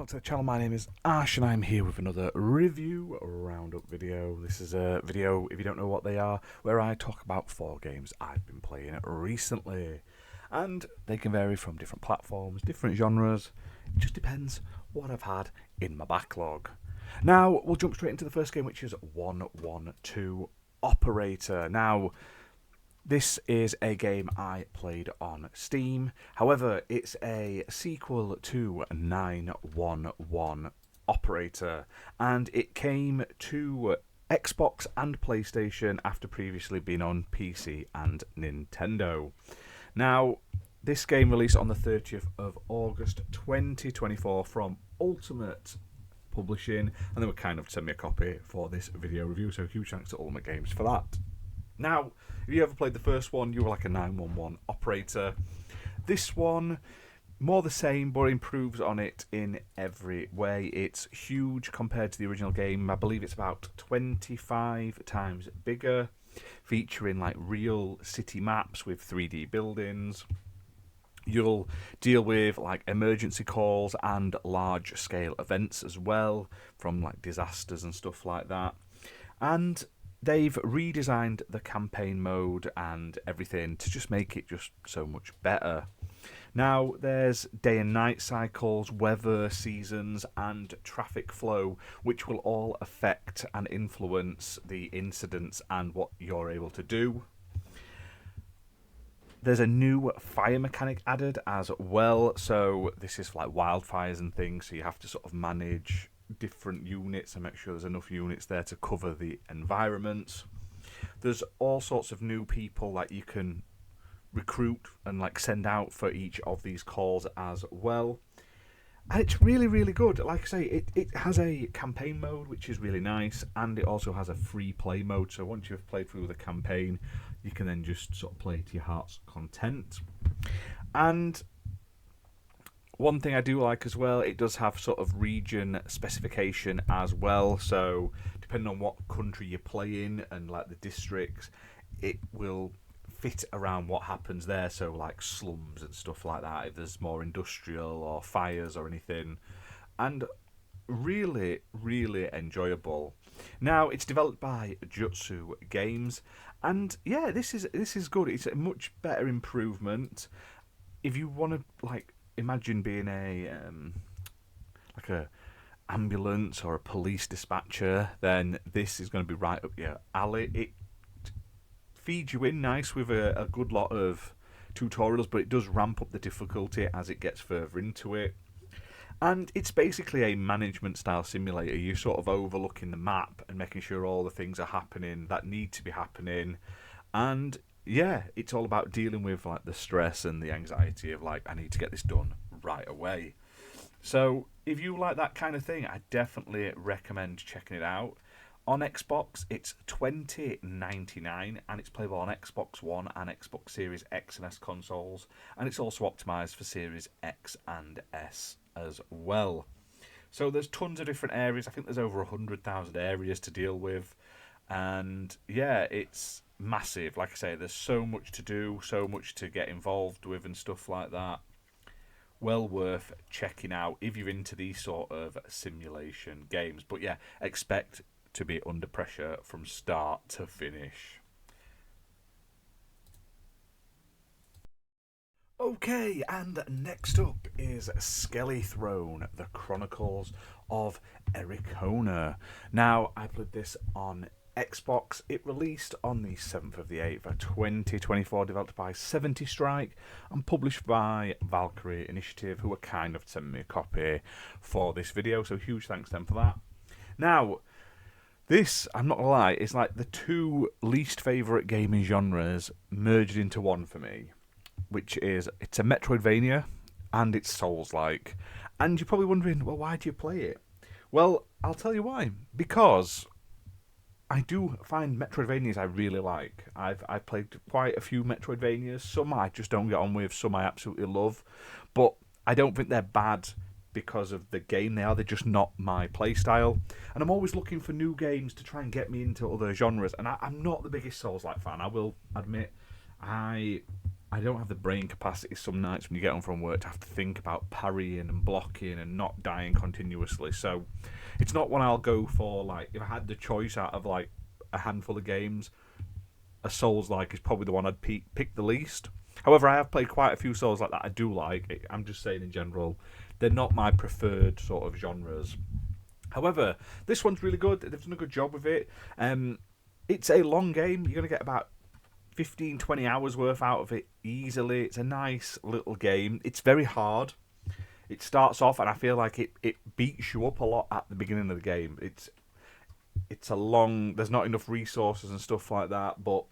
welcome to the channel. My name is Ash and I'm here with another review roundup video. This is a video, if you don't know what they are, where I talk about 4 games I've been playing recently. And they can vary from different platforms, different genres. It just depends what I've had in my backlog. Now, we'll jump straight into the first game, which is 112 Operator. Now, this is a game I played on Steam. However, it's a sequel to 911 Operator, and it came to Xbox and PlayStation after previously being on PC and Nintendo. Now, this game released on the 30th of August 2024 from Ultimate Publishing, and they were kind of sent me a copy for this video review, so huge thanks to Ultimate Games for that. Now, if you ever played the first one, you were like a 911 operator. This one, more the same, but improves on it in every way. It's huge compared to the original game. I believe it's about 25 times bigger, featuring like real city maps with 3D buildings. You'll deal with like emergency calls and large scale events as well, from like disasters and stuff like that. And they've redesigned the campaign mode and everything to just make it just so much better. Now, there's day and night cycles, weather, seasons, and traffic flow, which will all affect and influence the incidents and what you're able to do. There's a new fire mechanic added as well, so this is for like wildfires and things, so you have to sort of manage different units and make sure there's enough units there to cover the environment. There's all sorts of new people that you can recruit and like send out for each of these calls as well. And it's really, really good. Like I say, it has a campaign mode, which is really nice, and it also has a free play mode. So once you've played through the campaign, you can then just sort of play to your heart's content. And one thing I do like as well, it does have sort of region specification as well. So depending on what country you play in and like the districts, it will fit around what happens there. So like slums and stuff like that, if there's more industrial or fires or anything. And really, really enjoyable. Now, it's developed by Jutsu Games, and yeah, this is good. It's a much better improvement. If you want to like imagine being a like a ambulance or a police dispatcher, then this is going to be right up your alley. It feeds you in nice with a good lot of tutorials, but it does ramp up the difficulty as it gets further into it. And it's basically a management style simulator. You're sort of overlooking the map and making sure all the things are happening that need to be happening. And yeah, it's all about dealing with like the stress and the anxiety of like, I need to get this done right away. So if you like that kind of thing, I definitely recommend checking it out. On Xbox, it's $20.99, and it's playable on Xbox One and Xbox Series X and S consoles, and it's also optimized for Series X and S as well. So there's tons of different areas. I think there's over 100,000 areas to deal with, and yeah, it's massive. Like I say, there's so much to do, so much to get involved with and stuff like that. Well worth checking out if you're into these sort of simulation games. But yeah, expect to be under pressure from start to finish. Okay, and next up is Skelethrone, the Chronicles of Ericona. Now, I played this on Xbox. It released on the 7th of the 8th, 2024, developed by 70 Strike and published by Valkyrie Initiative, who were kind of sending me a copy for this video, so huge thanks to them for that. Now, this, I'm not gonna lie, is like the 2 least favourite gaming genres merged into one for me, which is it's a Metroidvania and it's Souls-like. And you're probably wondering, well, why do you play it? Well, I'll tell you why. Because I do find Metroidvanias I really like. I've played quite a few Metroidvanias. Some I just don't get on with, some I absolutely love. But I don't think they're bad because of the game they are. They're just not my playstyle. And I'm always looking for new games to try and get me into other genres. And I'm not the biggest Souls-like fan, I will admit. I I don't have the brain capacity some nights when you get home from work to have to think about parrying and blocking and not dying continuously. So it's not one I'll go for. Like, if I had the choice out of like a handful of games, a Souls-like is probably the one I'd pick the least. However, I have played quite a few Souls like that I do like. I'm just saying in general, they're not my preferred sort of genres. However, this one's really good. They've done a good job with it. It's a long game. You're going to get about 15, 20 hours worth out of it easily. It's a nice little game. It's very hard. It starts off, and I feel like it beats you up a lot at the beginning of the game. It's a long. There's not enough resources and stuff like that, but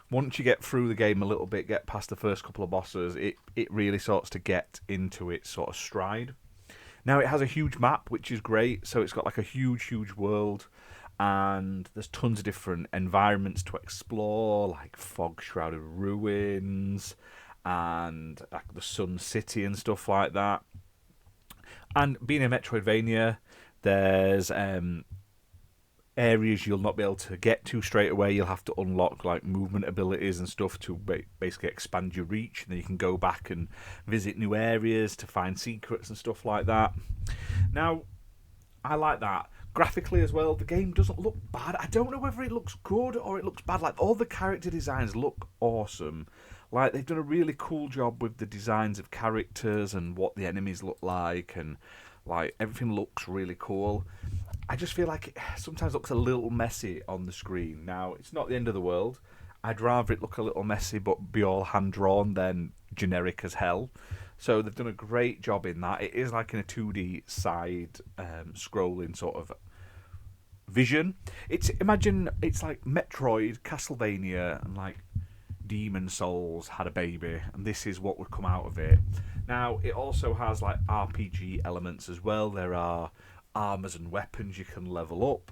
once you get through the game a little bit, get past the first couple of bosses, it really starts to get into its sort of stride. Now, it has a huge map, which is great. So it's got like a huge world, and there's tons of different environments to explore, like fog-shrouded ruins and like the Sun City and stuff like that. And being a Metroidvania, there's areas you'll not be able to get to straight away. You'll have to unlock like movement abilities and stuff to basically expand your reach, and then you can go back and visit new areas to find secrets and stuff like that. Now, I like that. Graphically as well, the game doesn't look bad. I don't know whether it looks good or it looks bad. Like, all the character designs look awesome. Like, they've done a really cool job with the designs of characters and what the enemies look like, and like everything looks really cool. I just feel like it sometimes looks a little messy on the screen. Now, it's not the end of the world. I'd rather it look a little messy but be all hand-drawn than generic as hell. So they've done a great job in that. It is like in a 2D side scrolling sort of vision. Imagine it's like Metroid, Castlevania, and like Demon Souls had a baby, and this is what would come out of it. Now, it also has like RPG elements as well. There are armors and weapons you can level up,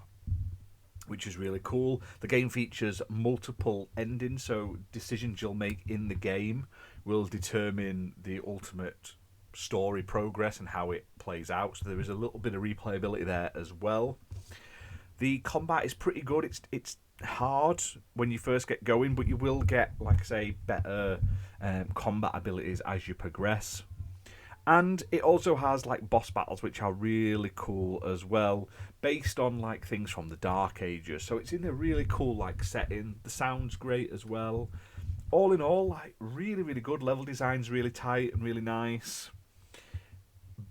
which is really cool. The game features multiple endings, so decisions you'll make in the game will determine the ultimate story progress and how it plays out. So there is a little bit of replayability there as well. The combat is pretty good. It's hard when you first get going, but you will get, like I say, better combat abilities as you progress. And it also has like boss battles, which are really cool as well, based on like things from the Dark Ages. So it's in a really cool like setting. The sound's great as well. All in all, like really good. Level design's really tight and really nice.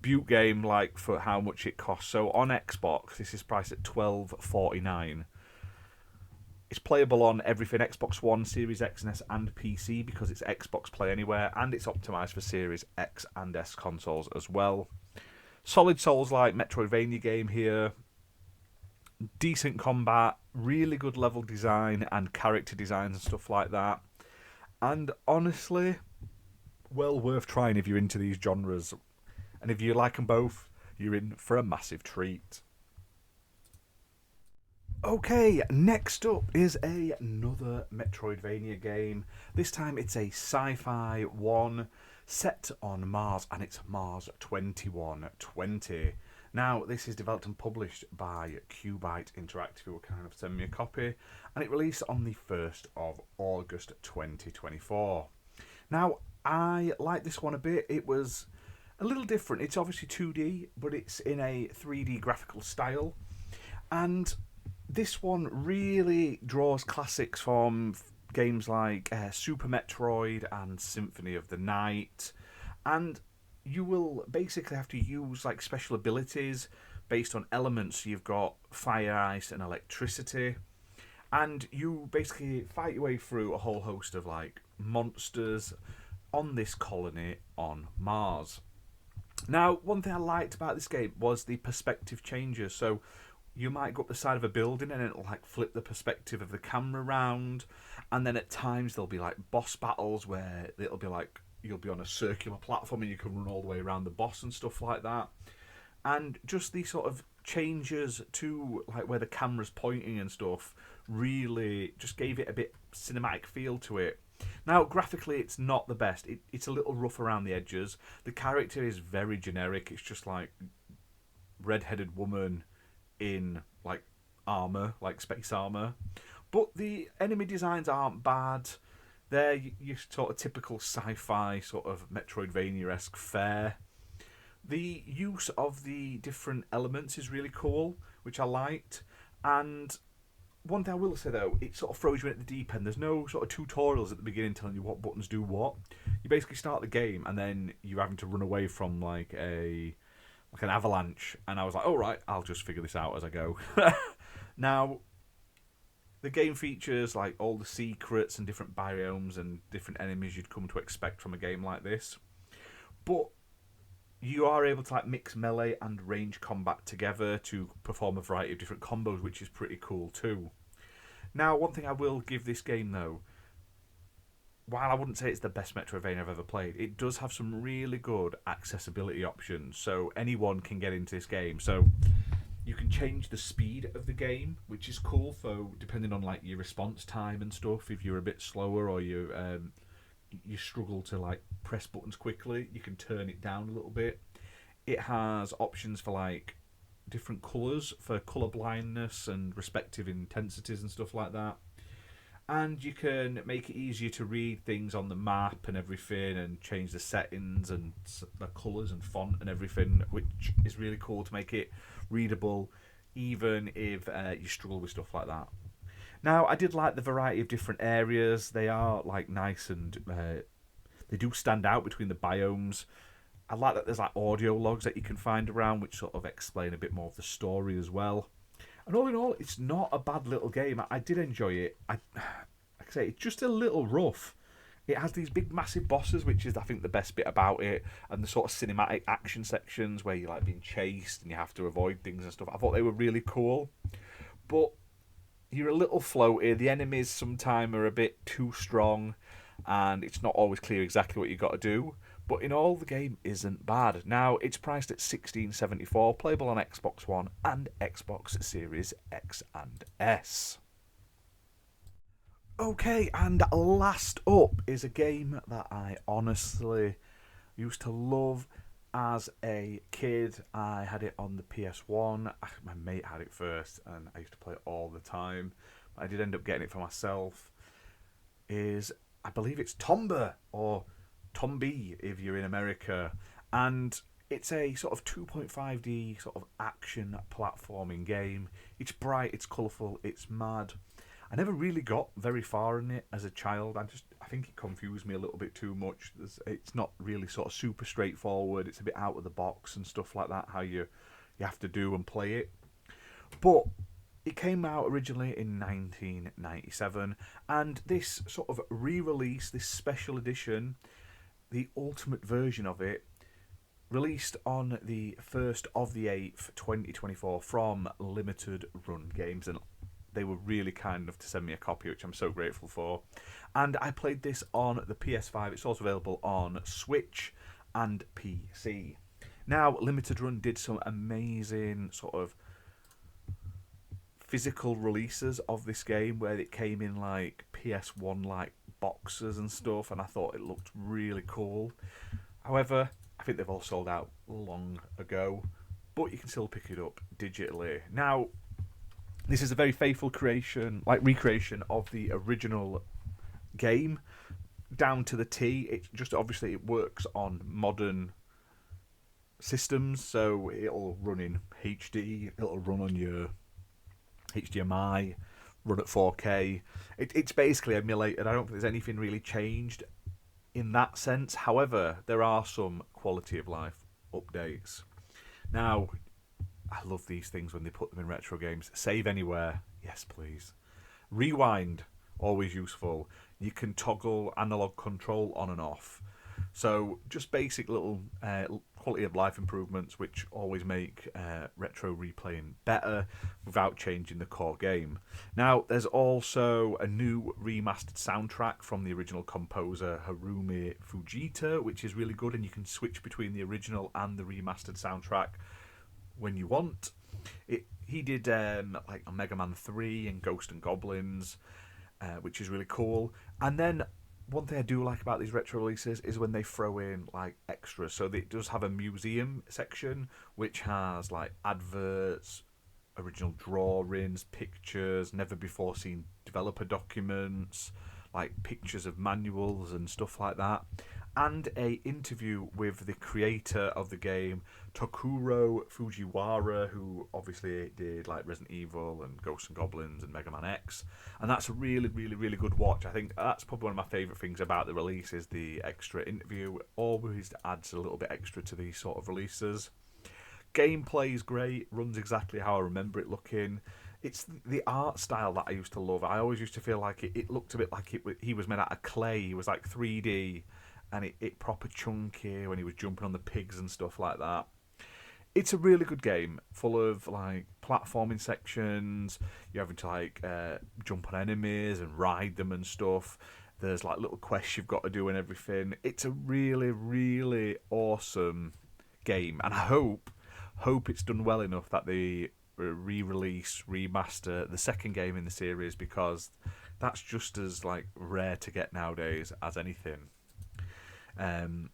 Beaut game, like, for how much it costs. So on Xbox, this is priced at $12.49. It's playable on everything: Xbox One, Series X and S, and PC, because it's Xbox Play Anywhere, and it's optimised for Series X and S consoles as well. Solid Souls-like Metroidvania game here. Decent combat, really good level design and character designs and stuff like that. And honestly, well worth trying if you're into these genres. And if you like them both, you're in for a massive treat. Okay, next up is another Metroidvania game. This time it's a sci-fi one set on Mars, and it's Mars 2120. Now, this is developed and published by Qbyte Interactive, who will kind of send me a copy, and it released on the 1st of August 2024. Now, I like this one a bit. It was a little different. It's obviously 2D, but it's in a 3D graphical style. And this one really draws classics from games like Super Metroid and Symphony of the Night. And you will basically have to use like special abilities based on elements. You've got fire, ice, and electricity. And you basically fight your way through a whole host of like monsters on this colony on Mars. Now, one thing I liked about this game was the perspective changes. So you might go up the side of a building and it'll like flip the perspective of the camera around, and then at times there'll be like boss battles where it'll be like you'll be on a circular platform and you can run all the way around the boss and stuff like that. And just these sort of changes to like where the camera's pointing and stuff really just gave it a bit cinematic feel to it. Now, graphically, it's not the best. It's a little rough around the edges. The character is very generic. It's just like red-headed woman in like armor, like space armor. But the enemy designs aren't bad. They're your sort of typical sci-fi sort of Metroidvania-esque fare. The use of the different elements is really cool, which I liked. And one thing I will say though, it sort of throws you in at the deep end. There's no sort of tutorials at the beginning telling you what buttons do what. You basically start the game and then you're having to run away from like an avalanche. And I was like, all right, I'll just figure this out as I go. Now, the game features like all the secrets and different biomes and different enemies you'd come to expect from a game like this. But you are able to like mix melee and range combat together to perform a variety of different combos, which is pretty cool too. Now, one thing I will give this game though, while I wouldn't say it's the best Metroidvania I've ever played, it does have some really good accessibility options, so anyone can get into this game. So you can change the speed of the game, which is cool. So depending on like your response time and stuff, if you're a bit slower or you struggle to like press buttons quickly, you can turn it down a little bit. It has options for like different colours for colour blindness and respective intensities and stuff like that. And you can make it easier to read things on the map and everything, and change the settings and the colours and font and everything, which is really cool to make it readable, even if you struggle with stuff like that. Now, I did like the variety of different areas. They are like nice and they do stand out between the biomes. I like that there's like audio logs that you can find around, which sort of explain a bit more of the story as well. And all in all, it's not a bad little game. I did enjoy it. Like I say, it's just a little rough. It has these big, massive bosses, which is, I think, the best bit about it, and the sort of cinematic action sections where you're like being chased and you have to avoid things and stuff. I thought they were really cool, but you're a little floaty. The enemies sometimes are a bit too strong, and it's not always clear exactly what you got to do. But in all, the game isn't bad. Now, it's priced at $16.74, playable on Xbox One and Xbox Series X and S. Okay, and last up is a game that I honestly used to love as a kid. I had it on the PS1. My mate had it first, and I used to play it all the time. I did end up getting it for myself. I believe it's Tomba, or Tombi if you're in America, and it's a sort of 2.5D sort of action platforming game. It's bright, it's colourful, it's mad. I never really got very far in it as a child. I think it confused me a little bit too much. It's not really sort of super straightforward. It's a bit out of the box and stuff like that, how you have to do and play it. But it came out originally in 1997, and this sort of re-release, this special edition, the ultimate version of it, released on the 1st of the 8th, 2024 from Limited Run Games, and they were really kind enough to send me a copy, which I'm so grateful for. And I played this on the PS5. It's also available on Switch and PC. Now, Limited Run did some amazing sort of physical releases of this game where it came in like PS1 like boxes and stuff, and I thought it looked really cool. However, I think they've all sold out long ago, but you can still pick it up digitally. Now, this is a very faithful recreation of the original game, down to the T. It just obviously it works on modern systems, so it'll run in HD, it'll run on your HDMI, run at 4K. It's basically emulated. I don't think there's anything really changed in that sense. However, there are some quality of life updates. Now, I love these things when they put them in retro games. Save anywhere. Yes, please. Rewind. Always useful. You can toggle analog control on and off. So just basic little quality of life improvements, which always make retro replaying better without changing the core game. Now, there's also a new remastered soundtrack from the original composer Harumi Fujita, which is really good, and you can switch between the original and the remastered soundtrack when you want. He did like a Mega Man 3 and Ghost and Goblins, which is really cool. And then one thing I do like about these retro releases is when they throw in like extras. So it does have a museum section which has like adverts, original drawings, pictures, never before seen developer documents, like pictures of manuals and stuff like that, and a interview with the creator of the game, Tokuro Fujiwara, who obviously did like Resident Evil and Ghosts and Goblins and Mega Man X, and that's a really, really, really good watch. I think that's probably one of my favourite things about the release is the extra interview. Always adds a little bit extra to these sort of releases. Gameplay is great, runs exactly how I remember it looking. It's the art style that I used to love. I always used to feel like it looked a bit like he was made out of clay. He was like 3D, and it proper chunky when he was jumping on the pigs and stuff like that. It's a really good game, full of like platforming sections. You're having to like jump on enemies and ride them and stuff. There's like little quests you've got to do and everything. It's a really, really awesome game, and I hope it's done well enough that they re-release, remaster the second game in the series, because that's just as like rare to get nowadays as anything.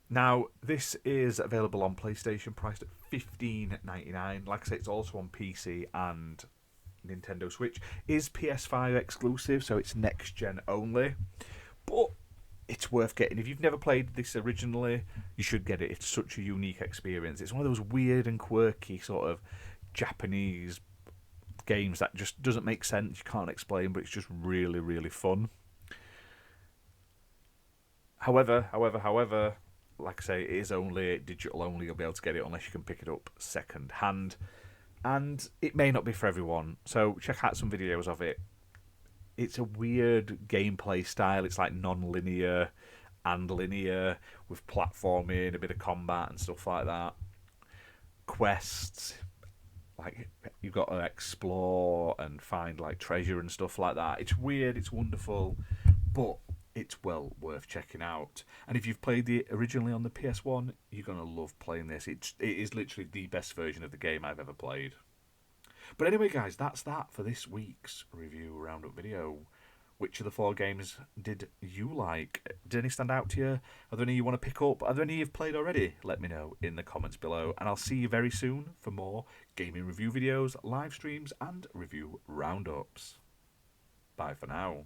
Now this is available on PlayStation, priced at $15.99. Like I say, it's also on PC and Nintendo Switch. Is PS5 exclusive, so it's next gen only, but it's worth getting. If you've never played this originally, you should get it. It's such a unique experience. It's one of those weird and quirky sort of Japanese games that just doesn't make sense. You can't explain, but it's just really, really fun. However, like I say, it is only digital only. You'll be able to get it unless you can pick it up second hand, and it may not be for everyone. So check out some videos of it. It's a weird gameplay style. It's like non-linear and linear with platforming, a bit of combat and stuff like that. Quests, like you've got to explore and find like treasure and stuff like that. It's weird, it's wonderful, but it's well worth checking out. And if you've played it originally on the PS1, you're gonna love playing this. It is literally the best version of the game I've ever played. But anyway, guys, that's that for this week's review roundup video. Which of the four games did you like? Did any stand out to you? Are there any you want to pick up? Are there any you've played already? Let me know in the comments below. And I'll see you very soon for more gaming review videos, live streams, and review roundups. Bye for now.